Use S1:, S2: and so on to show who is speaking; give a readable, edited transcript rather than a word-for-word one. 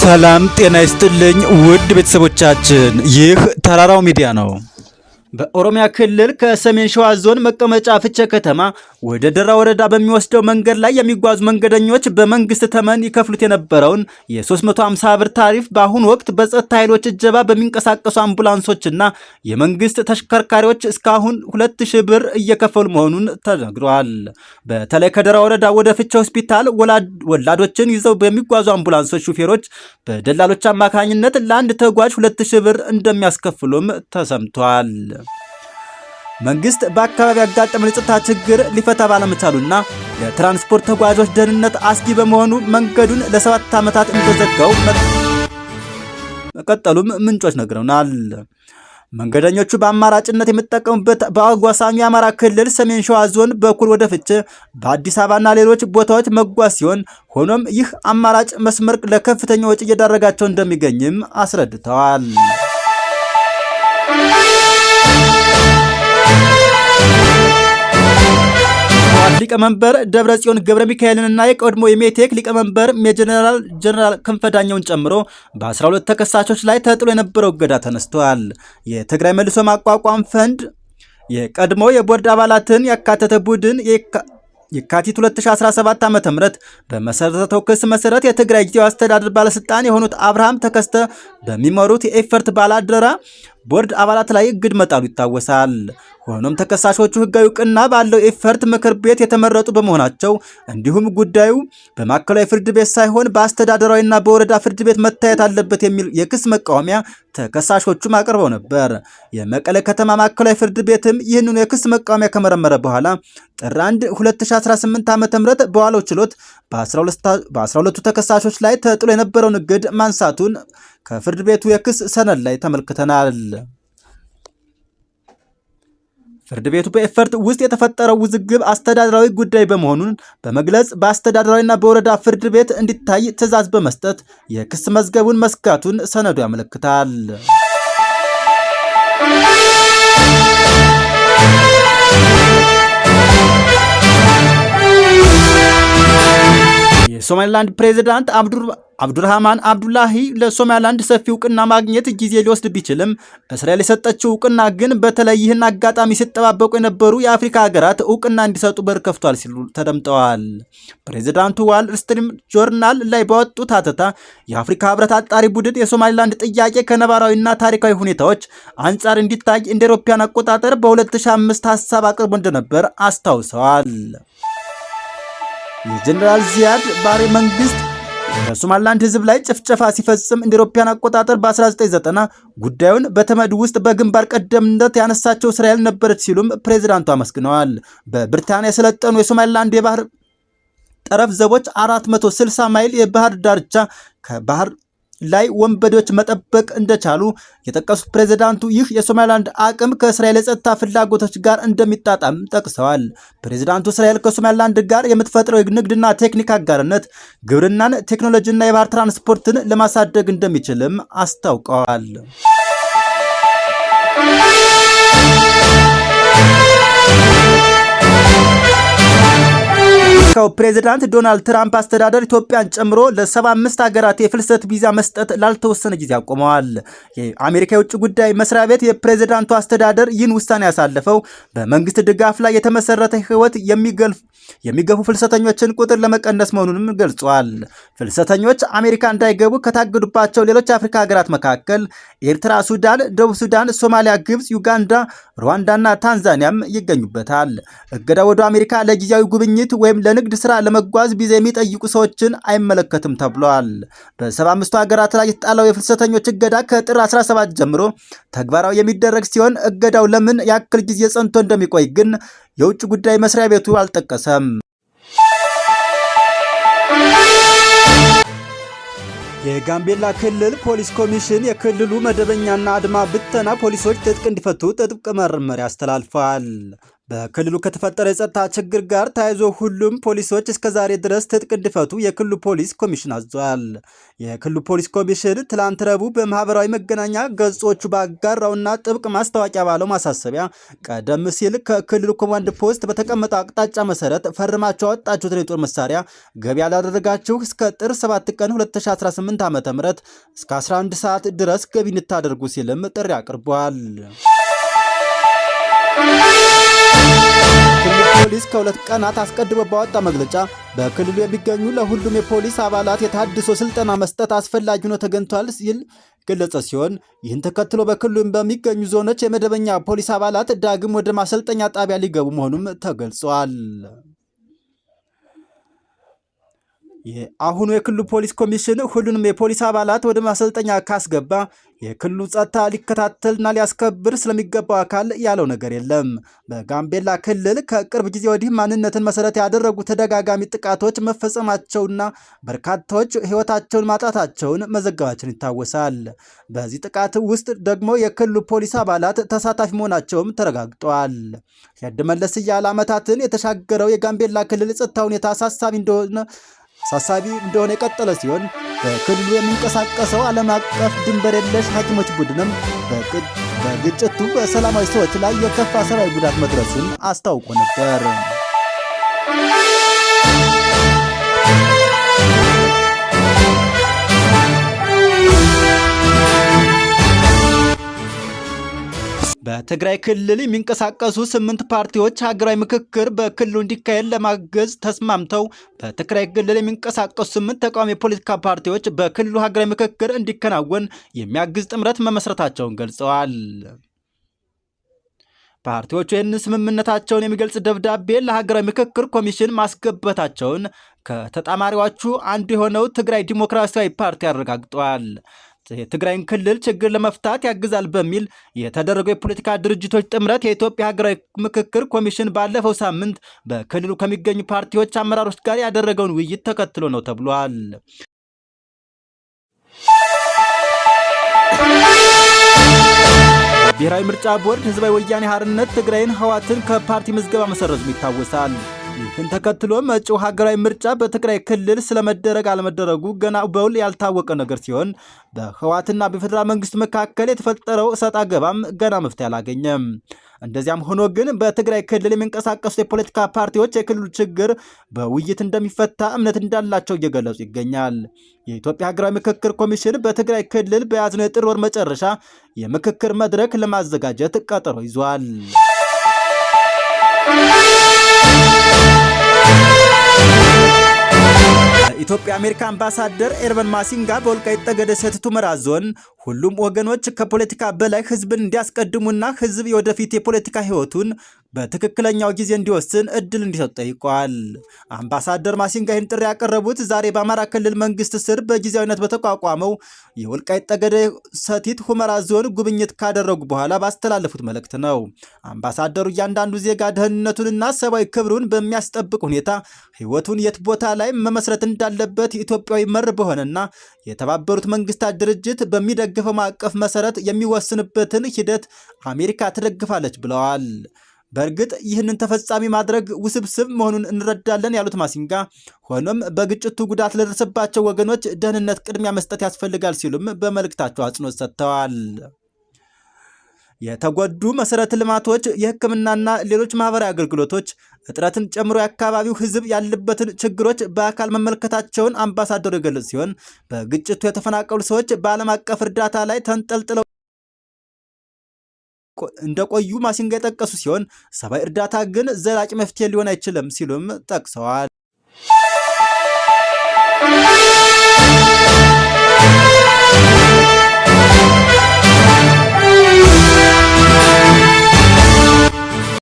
S1: ሰላም ጤና ይስጥልኝ ውድ ቤተሰቦቻችን፣ ይህ ተራራው ሚዲያ ነው። በኦሮሚያ ክልል ከሰሜን ሸዋ ዞን መቀመጫ ፍቼ ከተማ ወደ ደራ ወረዳ በሚወስደው መንገድ ላይ የሚጓዙ መንገደኞች በመንግስት ተመን ይከፍሉት የነበረውን የ350 ብር ታሪፍ በአሁኑ ወቅት በጸጥታ ኃይሎች እጀባ በሚንቀሳቀሱ አምቡላንሶችና የመንግስት ተሽከርካሪዎች እስካሁን 2000 ብር እየከፈሉ መሆኑን ተነግሯል። በተለይ ከደራ ወረዳ ወደ ፍቼ ሆስፒታል ወላዶችን ይዘው በሚጓዙ አምቡላንሶች ሹፌሮች በደላሎች አማካኝነት ለአንድ ተጓዥ 2000 ብር እንደሚያስከፍሉም ተሰምቷል። መንግስት በአካባቢ ያጋጠመውን የጸጥታ ችግር ሊፈታ ባለመቻሉና ለትራንስፖርት ተጓዦች ደህንነት አስጊ በመሆኑ መንገዱን ለ7 ዓመታት እንደዘጋው መቀጠሉም ምንጮች ነግረውናል። መንገደኞቹ በአማራጭነት የሚጠቀሙበት በአዋሳኙ የአማራ ክልል ሰሜን ሸዋ ዞን በኩል ወደ ፍቼ፣ በአዲስ አበባና ሌሎች ቦታዎች መጓዝ ሲሆን ሆኖም ይህ አማራጭ መስመር ለከፍተኛ ወጪ እየዳረጋቸው እንደሚገኝም አስረድተዋል። ሊቀመንበር ደብረጽዮን ገብረ ሚካኤልንና የቀድሞ የሜቴክ ሊቀመንበር ጀነራል ክንፈ ዳኘውን ጨምሮ በ12 ተከሳሾች ላይ ተጥሎ የነበረው እገዳ ተነስተዋል። የትግራይ መልሶ ማቋቋም ፈንድ የቀድሞ የቦርድ አባላትን ያካተተ ቡድን የካቲት 2017 ዓ.ም በመሰረተው ክስ መሰረት የትግራይ ጊዜያዊ አስተዳደር ባለስልጣን የሆኑት አብርሃም ተከስተ በሚመሩት የኤፈርት ባላደራ ቦርድ አባላት ላይ እግድ መጣሉ ይታወሳል። ሆኖም ተከሳሾቹ ህጋዊ እውቅና ባለው ኤፈርት ምክር ቤት የተመረጡ በመሆናቸው እንዲሁም ጉዳዩ በማዕከላዊ ፍርድ ቤት ሳይሆን በአስተዳደራዊና በወረዳ ፍርድ ቤት መታየት አለበት የሚል የክስ መቃወሚያ ተከሳሾቹም አቅርበው ነበር። የመቀለ ከተማ ማዕከላዊ ፍርድ ቤትም ይህንኑ የክስ መቃወሚያ ከመረመረ በኋላ ጥር 1 2018 ዓ.ም በዋለው ችሎት በ12ቱ ተከሳሾች ላይ ተጥሎ የነበረውን እግድ ማንሳቱን ከፍርድ ቤቱ የክስ ሰነድ ላይ ተመልክተናል። ፍርድ ቤቱ በኤፈርት ውስጥ የተፈጠረው ውዝግብ አስተዳደራዊ ጉዳይ በመሆኑን በመግለጽ በአስተዳደራዊና በወረዳ ፍርድ ቤት እንዲታይ ትዕዛዝ በመስጠት የክስ መዝገቡን መዝጋቱን ሰነዱ ያመለክታል። የሶማሊላንድ ፕሬዝዳንት አብዱራህማን አብዱላሂ ለሶማሊላንድ ሰፊ እውቅና ማግኘት ጊዜ ሊወስድ ቢችልም እስራኤል የሰጠችው እውቅና ግን በተለይ ይህን አጋጣሚ ሲጠባበቁ የነበሩ የአፍሪካ ሀገራት እውቅና እንዲሰጡ በር ከፍቷል ሲሉ ተደምጠዋል። ፕሬዝዳንቱ ዋል ስትሪት ጆርናል ላይ ባወጡት ሐተታ የአፍሪካ ህብረት አጣሪ ቡድን የሶማሊላንድ ጥያቄ ከነባራዊና ታሪካዊ ሁኔታዎች አንጻር እንዲታይ እንደ አውሮፓውያን አቆጣጠር በ2005 ሐሳብ አቅርቦ እንደነበር አስታውሰዋል። የጀነራል ዚያድ ባሬ መንግስት በሶማሊላንድ ህዝብ ላይ ጭፍጨፋ ሲፈጽም እንደ አውሮፓውያን አቆጣጠር በ1990 ጉዳዩን በተመድ ውስጥ በግንባር ቀደምትነት ያነሳቸው እስራኤል ነበረች ሲሉም ፕሬዝዳንቱ አመስግነዋል። በብሪታንያ የሰለጠኑ የሶማሊላንድ የባህር ጠረፍ ዘቦች 460 ማይል የባህር ዳርቻ ከባህር ላይ ወንበዴዎች መጠበቅ እንደቻሉ የጠቀሱት ፕሬዝዳንቱ ይህ የሶማሊላንድ አቅም ከእስራኤል የጸጥታ ፍላጎቶች ጋር እንደሚጣጣም ጠቅሰዋል። ፕሬዝዳንቱ እስራኤል ከሶማሊላንድ ጋር የምትፈጥረው የንግድና ቴክኒክ አጋርነት ግብርናን፣ ቴክኖሎጂና የባህር ትራንስፖርትን ለማሳደግ እንደሚችልም አስታውቀዋል። ፕሬዝዳንት ዶናልድ ትራምፕ አስተዳደር ኢትዮጵያን ጨምሮ ለ75 ሀገራት የፍልሰት ቪዛ መስጠት ላልተወሰነ ጊዜ አቆመዋል። የአሜሪካ የውጭ ጉዳይ መስሪያ ቤት የፕሬዝዳንቱ አስተዳደር ይህን ውሳኔ ያሳለፈው በመንግስት ድጋፍ ላይ የተመሰረተ ህይወት የሚገፉ ፍልሰተኞችን ቁጥር ለመቀነስ መሆኑንም ገልጿል። ፍልሰተኞች አሜሪካ እንዳይገቡ ከታገዱባቸው ሌሎች የአፍሪካ ሀገራት መካከል ኤርትራ፣ ሱዳን፣ ደቡብ ሱዳን፣ ሶማሊያ፣ ግብፅ፣ ዩጋንዳ፣ ሩዋንዳና ታንዛኒያም ይገኙበታል። እገዳ ወደ አሜሪካ ለጊዜያዊ ጉብኝት ወይም ለንግድ ስራ ለመጓዝ ቪዛ የሚጠይቁ ሰዎችን አይመለከትም ተብሏል። በ75 ሀገራት ላይ የተጣለው የፍልሰተኞች እገዳ ከጥር 17 ጀምሮ ተግባራዊ የሚደረግ ሲሆን እገዳው ለምን ያክል ጊዜ ጸንቶ እንደሚቆይ ግን የውጭ ጉዳይ መስሪያ ቤቱ አልጠቀሰም። የጋምቤላ ክልል ፖሊስ ኮሚሽን የክልሉ መደበኛና አድማ ብተና ፖሊሶች ትጥቅ እንዲፈቱ ጥብቅ መመሪያ አስተላልፏል። በክልሉ ከተፈጠረ የጸጥታ ችግር ጋር ተያይዞ ሁሉም ፖሊሶች እስከዛሬ ድረስ ትጥቅ እንዲፈቱ የክልሉ ፖሊስ ኮሚሽን አዟል። የክልሉ ፖሊስ ኮሚሽን ትላንት ረቡዕ በማህበራዊ መገናኛ ገጾቹ ባጋራውና ጥብቅ ማስታወቂያ ባለው ማሳሰቢያ ቀደም ሲል ከክልሉ ኮማንድ ፖስት በተቀመጠው አቅጣጫ መሰረት ፈርማችሁ ያወጣችሁትን የጦር መሳሪያ ገቢ ያላደረጋችሁ እስከ ጥር 7 ቀን 2018 ዓ.ም እስከ 11 ሰዓት ድረስ ገቢ እንድታደርጉ ሲልም ጥሪ አቅርቧል። ክልሉ ፖሊስ ከሁለት ቀናት አስቀድሞ ባወጣ መግለጫ በክልሉ የሚገኙ ለሁሉም የፖሊስ አባላት የታድሶ ስልጠና መስጠት አስፈላጊ ሆኖ ተገኝቷል ሲል ገለጸ ሲሆን ይህን ተከትሎ በክልሉ በሚገኙ ዞኖች የመደበኛ ፖሊስ አባላት ዳግም ወደ ማሰልጠኛ ጣቢያ ሊገቡ መሆኑም ተገልጿል። አሁኑ የክልሉ ፖሊስ ኮሚሽን ሁሉንም የፖሊስ አባላት ወደ ማሰልጠኛ ካስገባ የክልሉ ጸጥታ ሊከታተልና ሊያስከብር ስለሚገባው አካል ያለው ነገር የለም። በጋምቤላ ክልል ከቅርብ ጊዜ ወዲህ ማንነትን መሰረት ያደረጉ ተደጋጋሚ ጥቃቶች መፈጸማቸውና በርካታዎች ሕይወታቸውን ማጣታቸውን መዘገባችን ይታወሳል። በዚህ ጥቃት ውስጥ ደግሞ የክልሉ ፖሊስ አባላት ተሳታፊ መሆናቸውም ተረጋግጧል። ሄድ መለስ እያለ ዓመታትን የተሻገረው የጋምቤላ ክልል ጸጥታ ሁኔታ አሳሳቢ እንደሆነ የቀጠለ ሲሆን በክልሉ የሚንቀሳቀሰው ዓለም አቀፍ ድንበር የለሽ ሐኪሞች ቡድንም በግጭቱ በሰላማዊ ሰዎች ላይ የከፋ ሰብአዊ ጉዳት መድረሱን አስታውቆ ነበር። በትግራይ ክልል የሚንቀሳቀሱ 8 ፓርቲዎች ሀገራዊ ምክክር በክልሉ እንዲካሄድ ለማገዝ ተስማምተው በትግራይ ክልል የሚንቀሳቀሱ 8 ተቃዋሚ የፖለቲካ ፓርቲዎች በክልሉ ሀገራዊ ምክክር እንዲከናወን የሚያግዝ ጥምረት መመስረታቸውን ገልጸዋል። ፓርቲዎቹ ይህንን ስምምነታቸውን የሚገልጽ ደብዳቤ ለሀገራዊ ምክክር ኮሚሽን ማስገባታቸውን ከተጣማሪዎቹ አንዱ የሆነው ትግራይ ዲሞክራሲያዊ ፓርቲ አረጋግጠዋል። የትግራይን ክልል ችግር ለመፍታት ያግዛል በሚል የተደረገው የፖለቲካ ድርጅቶች ጥምረት የኢትዮጵያ ሀገራዊ ምክክር ኮሚሽን ባለፈው ሳምንት በክልሉ ከሚገኙ ፓርቲዎች አመራሮች ጋር ያደረገውን ውይይት ተከትሎ ነው ተብሏል። ብሔራዊ ምርጫ ቦርድ ህዝባዊ ወያኔ ሓርነት ትግራይን ህወሓትን ከፓርቲ ምዝገባ መሰረዙም ይታወሳል። ይህን ተከትሎ መጪው ሀገራዊ ምርጫ በትግራይ ክልል ስለመደረግ አለመደረጉ ገና በውል ያልታወቀ ነገር ሲሆን በህወሓትና በፌዴራል መንግስት መካከል የተፈጠረው እሰጥ አገባም ገና መፍትሄ አላገኘም። እንደዚያም ሆኖ ግን በትግራይ ክልል የሚንቀሳቀሱ የፖለቲካ ፓርቲዎች የክልሉ ችግር በውይይት እንደሚፈታ እምነት እንዳላቸው እየገለጹ ይገኛል። የኢትዮጵያ ሀገራዊ ምክክር ኮሚሽን በትግራይ ክልል በያዝነው የጥር ወር መጨረሻ የምክክር መድረክ ለማዘጋጀት ቀጠሮ ይዟል። የኢትዮጵያ አሜሪካ አምባሳደር ኤርቨን ማሲንጋ በወልቃይት ጠገዴ ሰቲት ሁመራ ዞን ሁሉም ወገኖች ከፖለቲካ በላይ ህዝብን እንዲያስቀድሙና ህዝብ የወደፊት የፖለቲካ ህይወቱን በትክክለኛው ጊዜ እንዲወስን እድል እንዲሰጥ ጠይቋል። አምባሳደር ማሲንጋ ይህን ጥሪ ያቀረቡት ዛሬ በአማራ ክልል መንግስት ስር በጊዜያዊነት በተቋቋመው የወልቃይት ጠገዴ ሰቲት ሁመራ ዞን ጉብኝት ካደረጉ በኋላ ባስተላለፉት መልእክት ነው። አምባሳደሩ እያንዳንዱ ዜጋ ደህንነቱንና ሰብአዊ ክብሩን በሚያስጠብቅ ሁኔታ ህይወቱን የት ቦታ ላይ መመስረት እንዳለበት ኢትዮጵያዊ መር በሆነና የተባበሩት መንግስታት ድርጅት በሚደግፈው ማዕቀፍ መሰረት የሚወስንበትን ሂደት አሜሪካ ትደግፋለች ብለዋል። በእርግጥ ይህንን ተፈጻሚ ማድረግ ውስብስብ መሆኑን እንረዳለን ያሉት ማሲንጋ፣ ሆኖም በግጭቱ ጉዳት ለደረሰባቸው ወገኖች ደህንነት ቅድሚያ መስጠት ያስፈልጋል ሲሉም በመልእክታቸው አጽንኦት ሰጥተዋል። የተጎዱ መሰረተ ልማቶች፣ የሕክምናና ሌሎች ማህበራዊ አገልግሎቶች እጥረትን ጨምሮ የአካባቢው ህዝብ ያለበትን ችግሮች በአካል መመልከታቸውን አምባሳደሩ የገለጹ ሲሆን በግጭቱ የተፈናቀሉ ሰዎች በዓለም አቀፍ እርዳታ ላይ ተንጠልጥለው እንደቆዩ ማሲንጋ የጠቀሱ ሲሆን ሰብአዊ እርዳታ ግን ዘላቂ መፍትሄ ሊሆን አይችልም ሲሉም ጠቅሰዋል።